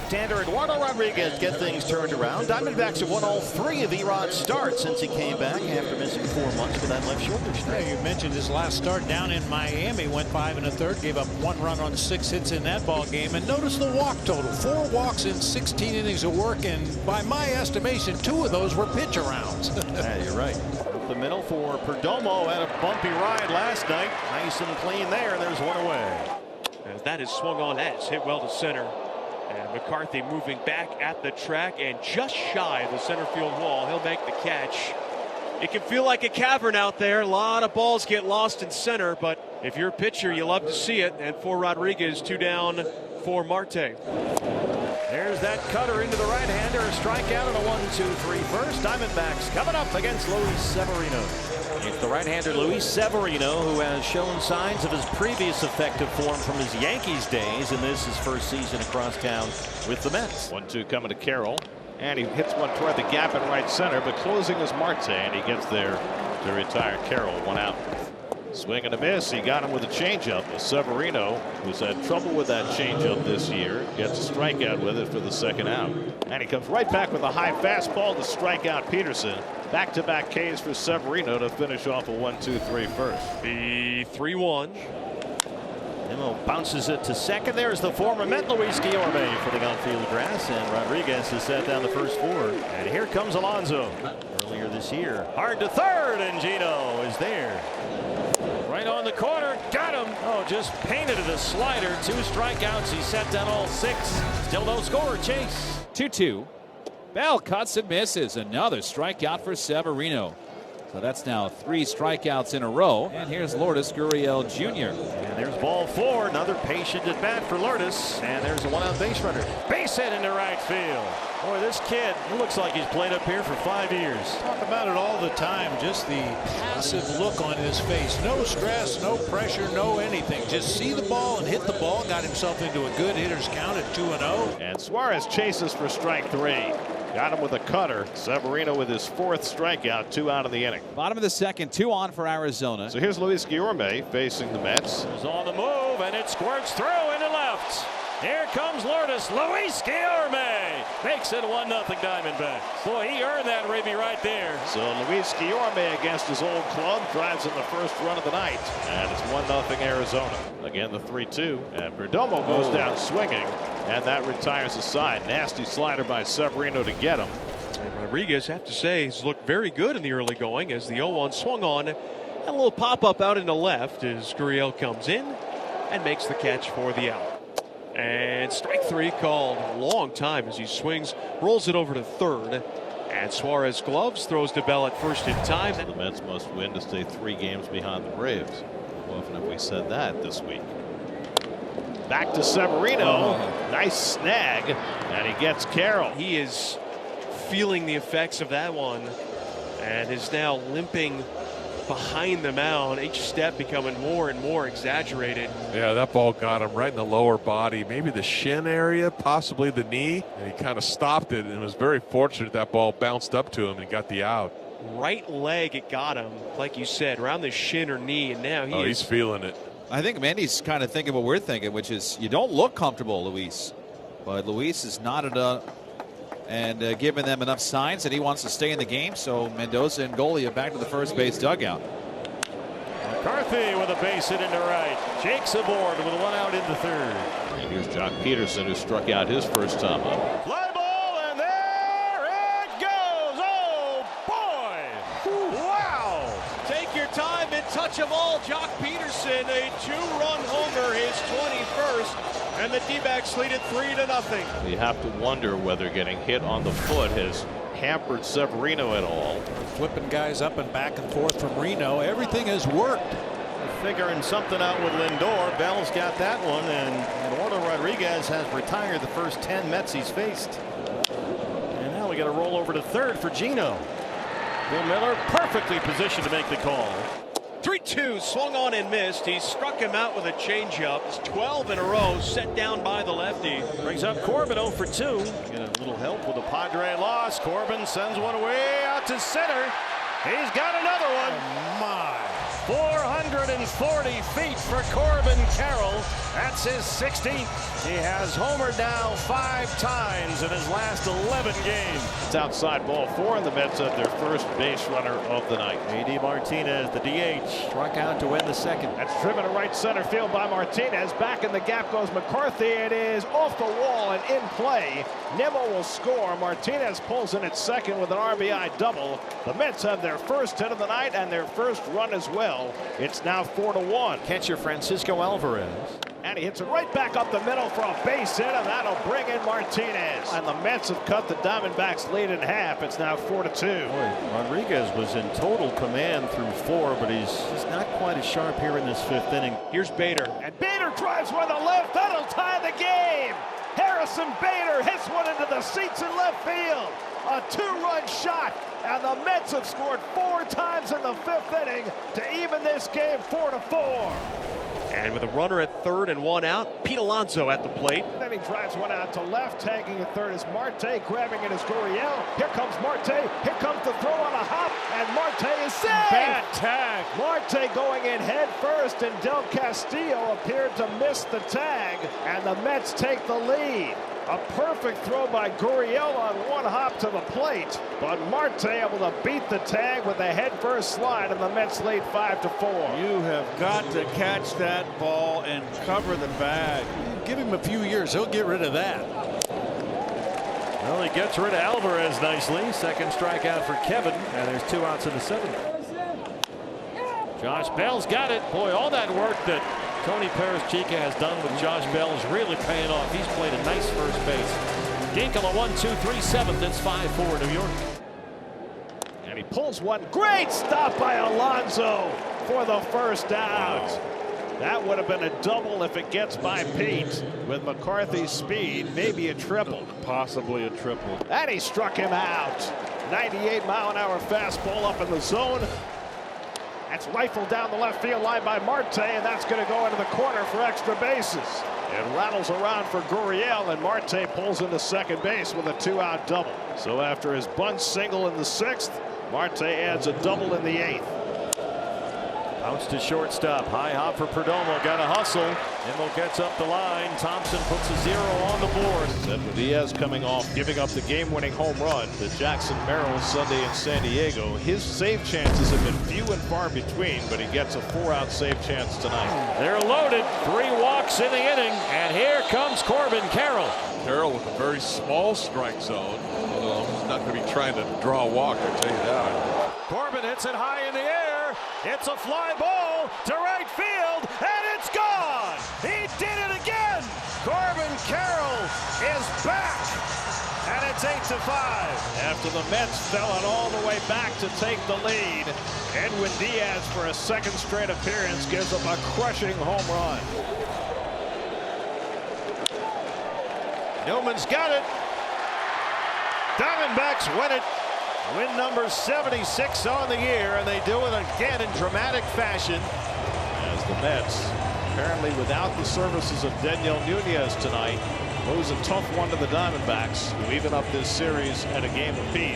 left-hander Eduardo Rodriguez get things turned around. Diamondbacks have won all 3 of Erod's starts since he came back after missing 4 months with that left shoulder strain. Yeah, you mentioned his last start down in Miami. Went 5 1/3, gave up 1 run on 6 hits in that ball game. And notice the walk total: 4 walks in 16 innings of work, and by my estimation, 2 of those were pitch arounds. Yeah, you're right. Up the middle for Perdomo. Had a bumpy ride last night. Nice and clean there. There's 1 away. As that is swung on, that is hit well to center. And McCarthy moving back at the track and just shy of the center field wall. He'll make the catch. It can feel like a cavern out there. A lot of balls get lost in center, but if you're a pitcher, you love to see it. And for Rodriguez, 2 down for Marte. There's that cutter into the right-hander. A strikeout and a 1-2-3 first. Diamondbacks coming up against Luis Severino. It's the right-hander Luis Severino who has shown signs of his previous effective form from his Yankees days, and this is first season across town with the Mets. 1-2 coming to Carroll, and he hits one toward the gap in right center, but closing is Marte, and he gets there to retire Carroll. 1 out. Swing and a miss. He got him with a changeup. Severino, who's had trouble with that changeup this year, gets a strikeout with it for the 2nd out. And he comes right back with a high fastball to strike out Pederson. Back-to-back Ks for Severino to finish off a 1-2-3 first. The 3-1. Nimmo bounces it to second. There's the former Met Luis Guillorme for the outfield grass, and Rodriguez has set down the first 4. And here comes Alonso. Earlier this year, hard to third, and Gino is there. Right on the corner, got him. Oh, just painted it a slider. 2 strikeouts. He set down all 6. Still no score. Chase. 2-2. Bell cuts and misses. Another strikeout for Severino. So that's now 3 strikeouts in a row. And here's Lourdes Gurriel Jr. And there's ball 4. Another patient at bat for Lourdes. And there's a 1-out base runner. Base hit into right field. Boy, this kid looks like he's played up here for 5 years. Talk about it all the time. Just the passive look on his face. No stress, no pressure, no anything. Just see the ball and hit the ball. Got himself into a good hitter's count at 2-0. And Suarez chases for strike 3. Got him with a cutter. Severino with his 4th strikeout, 2 out of the inning. Bottom of the 2nd, 2 on for Arizona. So here's Luis Guillorme facing the Mets. He's on the move, and it squirts through into left. Here comes Lourdes. Luis Guillorme makes it 1-0 Diamondbacks. Boy, he earned that ribby right there. So Luis Guillorme against his old club drives in the first run of the night. And it's 1-0 Arizona. Again, the 3-2. And Perdomo goes down swinging. And that retires the side. Nasty slider by Severino to get him. And Rodriguez, have to say, has looked very good in the early going as the 0-1 swung on. And a little pop-up out into left as Gurriel comes in and makes the catch for the out. And strike 3 called. Long time as he swings, rolls it over to third. And Suarez gloves, throws to Bell at first in time. The Mets must win to stay 3 games behind the Braves. How often have we said that this week? Back to Severino. Nice snag. And he gets Carroll. He is feeling the effects of that one and is now limping behind the mound, each step becoming more and more exaggerated. Yeah, that ball got him right in the lower body, maybe the shin area, possibly the knee, and he kind of stopped it and was very fortunate that ball bounced up to him and got the out. Right leg, it got him, like you said, around the shin or knee, and now he's feeling it. I think Mandy's kind of thinking what we're thinking, which is you don't look comfortable, Luis. But Luis has nodded up and given them enough signs that he wants to stay in the game. So Mendoza and Golia back to the first base dugout. McCarthy with a base hit into right. Jake's aboard with a 1 out into third. And here's Jock Pederson, who struck out his first time up. Fly ball, and there it goes. Oh, boy. Wow. Take your time and touch them all. Jock Pederson, a 2-run homer, his 21st. And the D-backs lead it 3-0. You have to wonder whether getting hit on the foot has hampered Severino at all. Flipping guys up and back and forth from Reno. Everything has worked. Figuring something out with Lindor. Bell's got that one, and Eduardo Rodriguez has retired the first 10 Mets he's faced. And now we got to roll over to third for Gino. Bill Miller perfectly positioned to make the call. 3-2, swung on and missed. He struck him out with a changeup. It's 12 in a row, set down by the lefty. Brings up Corbin 0 for 2. Get a little help with a Padre loss. Corbin sends one way out to center. He's got another one. Oh, my. 440 feet for Corbin Carroll. That's his 16th. He has homered now 5 times in his last 11 games. It's outside ball 4, and the Mets have their first base runner of the night. A.D. Martinez, the DH, struck out to win the second. That's driven to right center field by Martinez. Back in the gap goes McCarthy. It is off the wall and in play. Nimmo will score. Martinez pulls in at second with an RBI double. The Mets have their first hit of the night and their first run as well. It's now 4-1. Catcher Francisco Alvarez. And he hits it right back up the middle for a base hit, and that'll bring in Martinez. And the Mets have cut the Diamondbacks lead in half. It's now 4-2. Boy, Rodriguez was in total command through 4, but he's just not quite as sharp here in this 5th inning. Here's Bader. And Bader drives one to left. That'll tie the game. Harrison Bader hits one into the seats in left field. A 2-run shot. And the Mets have scored 4 times in the 5th inning to even this game 4-4. And with a runner at third and 1 out, Pete Alonso at the plate. Then he drives one out to left. Tagging at third is Marte. Grabbing it is Gurriel. Here comes Marte. Here comes the throw on a hop. And Marte is safe. Bad tag. Marte going in head first, and Del Castillo appeared to miss the tag. And the Mets take the lead. A perfect throw by Gurriel on one hop to the plate, but Marte able to beat the tag with a head-first slide, and the Mets lead 5-4. You have got to catch that ball and cover the bag. Give him a few years, he'll get rid of that. Well, he gets rid of Alvarez nicely. Second strikeout for Kevin, and there's 2 outs in the 7th. Josh Bell's got it. Boy, all that work that Tony Perez-Chica has done with Josh Bell is really paying off. He's played a nice first base. Ginkel a 1-2-3 7th. It's 5-4 New York. And he pulls one. Great stop by Alonso for the first out. Wow. That would have been a double if it gets by Pete. With McCarthy's speed, maybe a triple. Possibly a triple. And he struck him out. 98-mile-an-hour fastball up in the zone. That's rifled down the left field line by Marte, and that's going to go into the corner for extra bases. It rattles around for Gurriel, and Marte pulls into second base with a 2-out double. So after his bunt single in the 6th, Marte adds a double in the 8th. Bounce to shortstop. High hop for Perdomo. Got a hustle. Nimmo gets up the line. Thompson puts a 0 on the board. Then Diaz coming off, giving up the game-winning home run to Jackson Merrill Sunday in San Diego. His save chances have been few and far between, but he gets a 4-out save chance tonight. They're loaded. 3 walks in the inning, and here comes Corbin Carroll. Carroll with a very small strike zone. Although he's not going to be trying to draw a walk, I tell you that. Corbin hits it high in the air. It's a fly ball to right field, and it's gone. He did it again. Corbin Carroll is back, and it's 8-5. After the Mets fell it all the way back to take the lead, Edwin Diaz, for a second straight appearance, gives up a crushing home run. Newman's got it. Diamondbacks win it. Win number 76 on the year, and they do it again in dramatic fashion. As the Mets, apparently without the services of Daniel Nunez tonight, lose a tough one to the Diamondbacks, who even up this series at a game apiece.